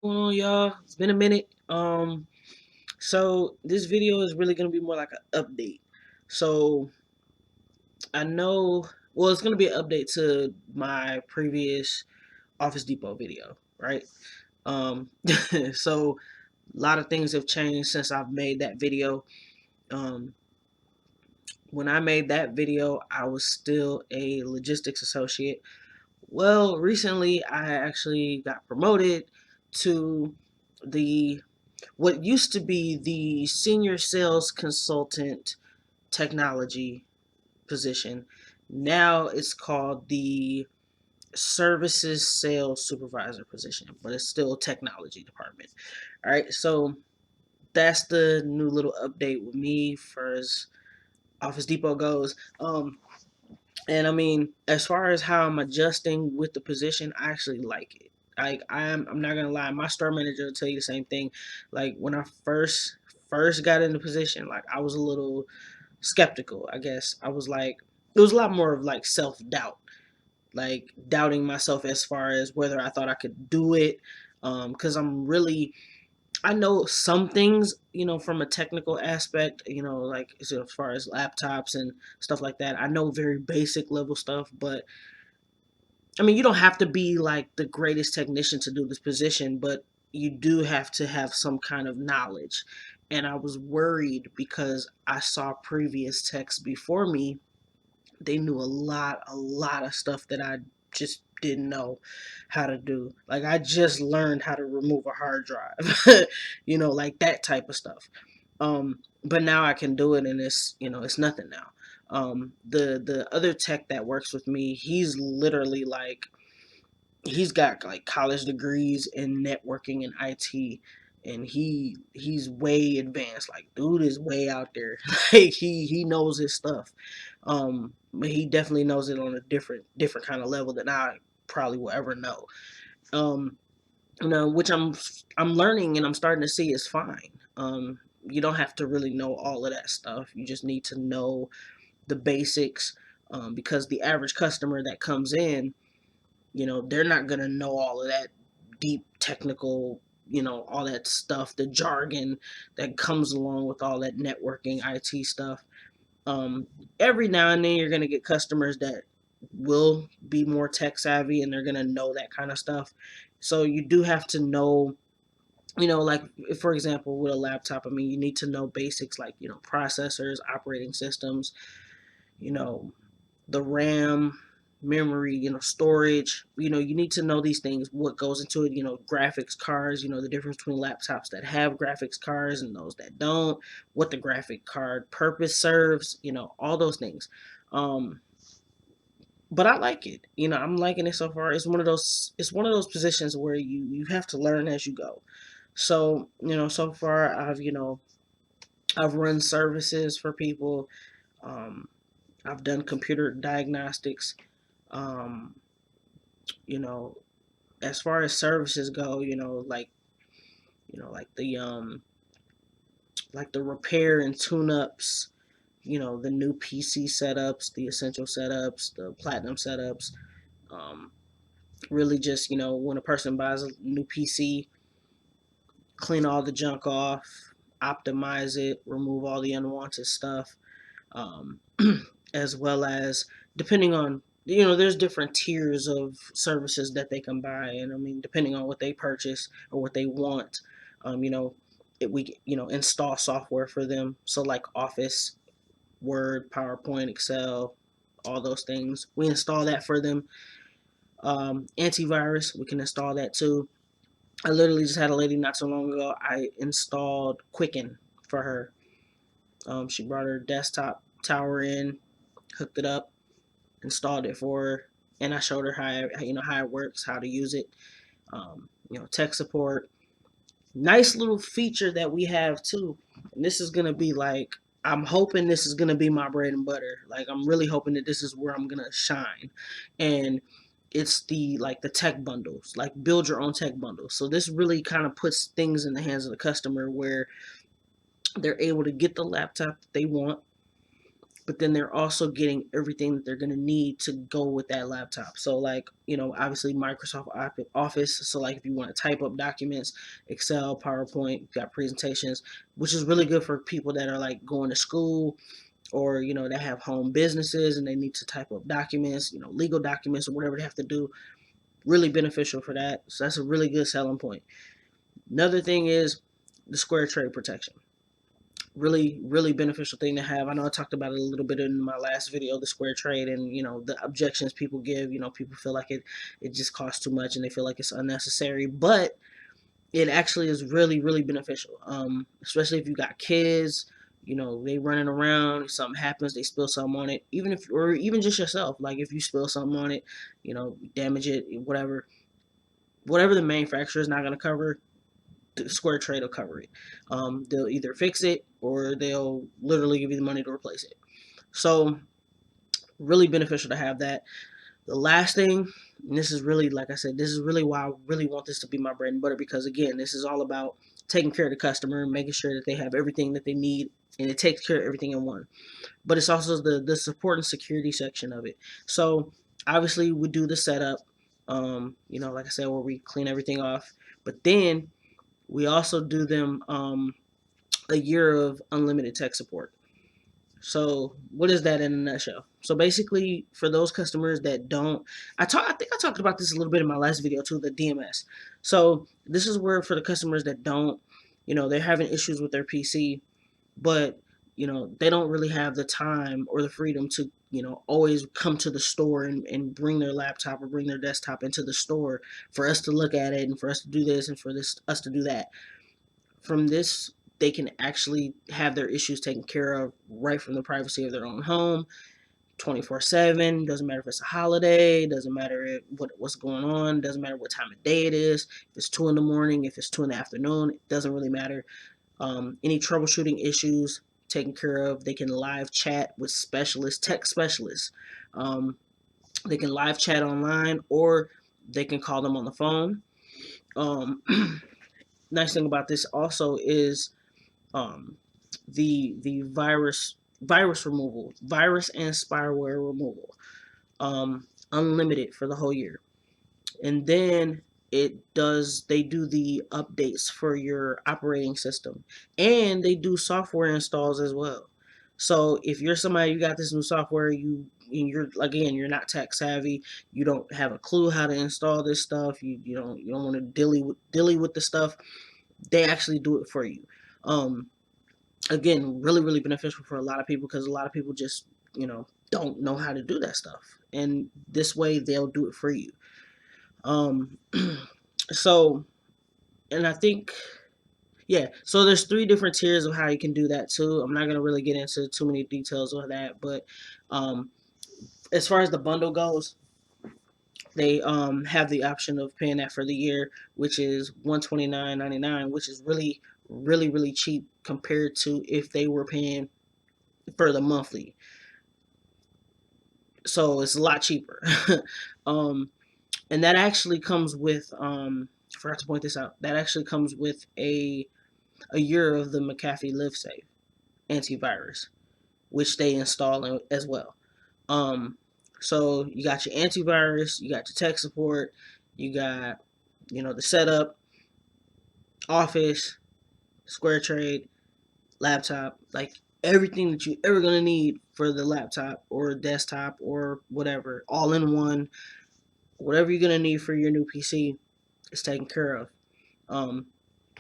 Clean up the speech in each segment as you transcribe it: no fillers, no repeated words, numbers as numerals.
Going on, y'all? It's been a minute. So this video is really gonna be more like an update. So I know, well, it's gonna be an update to my previous Office Depot video, right? Um, so a lot of things have changed since I've made that video. Um, when I made that video, I was still a logistics associate. Well, recently I actually got promoted to the what used to be the senior sales consultant technology position. Now it's called the services sales supervisor position, but it's still technology department. All right, so that's the new little update with me for as Office Depot goes. And I mean, as far as how I'm adjusting with the position, I actually like it. Like I'm not gonna lie, my store manager will tell you the same thing. Like when I first got in the position, like I was a little skeptical. I guess I was like, it was a lot more of like self doubt, like doubting myself as far as whether I thought I could do it. Because I'm really I know some things, from a technical aspect, like as far as laptops and stuff like that. I know very basic level stuff, but I mean, you don't have to be like the greatest technician to do this position, but you do have to have some kind of knowledge. And I was worried because I saw previous techs before me. They knew a lot of stuff that I just didn't know how to do. Like I just learned how to remove a hard drive, like that type of stuff. But now I can do it, and it's nothing now. The other tech that works with me, he's literally like he's got like college degrees in networking and IT, and he's way advanced. Like dude is way out there. Like he knows his stuff. But he definitely knows it on a different kind of level than I probably will ever know. Um, which I'm learning and I'm starting to see is fine. You don't have to really know all of that stuff. You just need to know the basics. Because the average customer that comes in, they're not gonna know all of that deep technical, all that stuff, the jargon that comes along with all that networking IT stuff. Um, every now and then you're gonna get customers that will be more tech savvy and they're gonna know that kind of stuff. So you do have to know, like for example with a laptop, I mean you need to know basics like, processors, operating systems, you know, the RAM, memory, storage. You need to know these things, what goes into it, graphics cards, the difference between laptops that have graphics cards and those that don't, what the graphic card purpose serves, all those things. Um, but I like it. I'm liking it so far. It's one of those positions where you have to learn as you go. So, so far I've run services for people. Um, I've done computer diagnostics. Um, you know, as far as services go, like the repair and tune ups, the new PC setups, the essential setups, the platinum setups. Um, really just, when a person buys a new PC, clean all the junk off, optimize it, remove all the unwanted stuff, um, as well as depending on there's different tiers of services that they can buy, and I mean depending on what they purchase or what they want, we install software for them. So like Office, Word, PowerPoint, Excel, all those things we install that for them. Antivirus, we can install that too. I literally just had a lady not so long ago. I installed Quicken for her. She brought her desktop tower in, hooked it up, installed it for her, and I showed her how it works, how to use it. Tech support. Nice little feature that we have too. And this is gonna be like, I'm hoping this is gonna be my bread and butter. Like I'm really hoping that this is where I'm gonna shine. And it's the tech bundles, like build your own tech bundles. So this really kind of puts things in the hands of the customer where they're able to get the laptop that they want but then they're also getting everything that they're going to need to go with that laptop. So like, obviously Microsoft Office. So like if you want to type up documents, Excel, PowerPoint, you've got presentations, which is really good for people that are like going to school, or that have home businesses and they need to type up documents, legal documents or whatever they have to do. Really beneficial for that. So that's a really good selling point. Another thing is the square trade protection. Really, really beneficial thing to have. I know I talked about it a little bit in my last video, the square trade, and the objections people give. People feel like it just costs too much and they feel like it's unnecessary, but it actually is really, really beneficial. Especially if you got kids, they running around, if something happens, they spill something on it, or even just yourself. Like if you spill something on it, damage it, whatever the manufacturer is not going to cover, the square trade will cover it. They'll either fix it or they'll literally give you the money to replace it. So really beneficial to have that. The last thing, and this is really, like I said, this is really why I really want this to be my bread and butter, because again, this is all about taking care of the customer, making sure that they have everything that they need, and it takes care of everything in one. But it's also the support and security section of it. So obviously we do the setup, like I said, where we clean everything off, but then we also do them a year of unlimited tech support. So what is that in a nutshell? So basically, for those customers that don't, I think I talked about this a little bit in my last video too, the DMS. So this is where for the customers that don't, they're having issues with their PC, but they don't really have the time or the freedom to always come to the store and bring their laptop or bring their desktop into the store for us to look at it and for us to do this and for us to do that. From this, they can actually have their issues taken care of right from the privacy of their own home, 24/7. Doesn't matter if it's a holiday, doesn't matter what's going on, doesn't matter what time of day it is, if it's 2 in the morning, if it's 2 in the afternoon, it doesn't really matter. Any troubleshooting issues taken care of. They can live chat with tech specialists. They can live chat online, or they can call them on the phone. um, Nice thing about this also is um, the virus removal, virus and spyware removal, unlimited for the whole year. And then they do the updates for your operating system, and they do software installs as well. So if you're somebody, you got this new software, you're not tech savvy, you don't have a clue how to install this stuff, you don't want to dilly with the stuff, they actually do it for you. Again, really, really beneficial for a lot of people, because a lot of people just don't know how to do that stuff, and this way they'll do it for you. um so, and I think, yeah, so there's 3 different tiers of how you can do that too. I'm not going to really get into too many details of that, but um as far as the bundle goes, they have the option of paying that for the year, which is $129.99, which is really, really, really cheap compared to if they were paying for the monthly. So it's a lot cheaper. um and that actually comes with, I forgot to point this out, that actually comes with a year of the McAfee LiveSafe antivirus, which they install as well. Um, so you got your antivirus, you got your tech support, you got the setup, Office, Square Trade, laptop, like everything that you ever gonna need for the laptop or desktop or whatever, all in one. Whatever you're gonna need for your new PC is taken care of, um,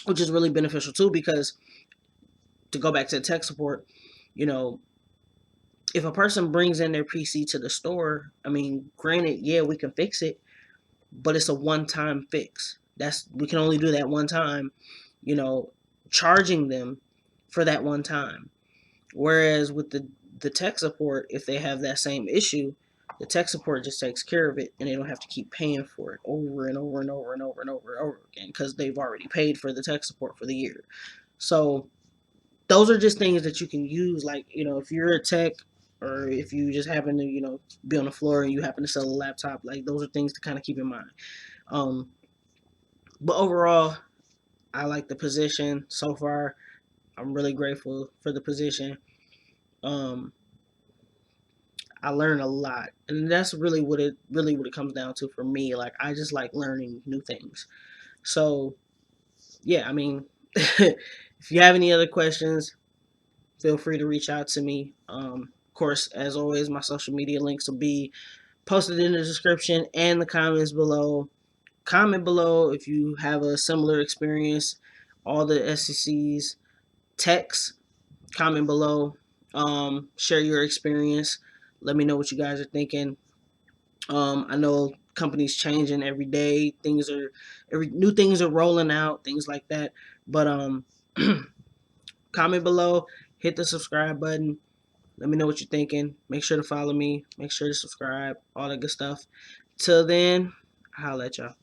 which is really beneficial too, because to go back to the tech support, you know, if a person brings in their PC to the store, I mean, granted, yeah, we can fix it, but it's a one-time fix. We can only do that one time, you know, charging them for that one time. Whereas with the tech support, if they have that same issue, the tech support just takes care of it, and they don't have to keep paying for it over and over and over and over and over and over again, because they've already paid for the tech support for the year. So those are just things that you can use. Like, if you're a tech, or if you just happen to, be on the floor and you happen to sell a laptop, like those are things to kind of keep in mind. Um, but overall, I like the position so far. I'm really grateful for the position. Um, I learn a lot, and that's really what it comes down to for me. Like I just like learning new things. So yeah, I mean, if you have any other questions, feel free to reach out to me. Of course, as always, my social media links will be posted in the description and the comments below. Comment below if you have a similar experience. All the SECs, text, comment below. Share your experience. Let me know what you guys are thinking. I know companies changing every day. New things are rolling out, things like that. But comment below, hit the subscribe button. Let me know what you're thinking. Make sure to follow me. Make sure to subscribe. All that good stuff. Till then, I'll let y'all.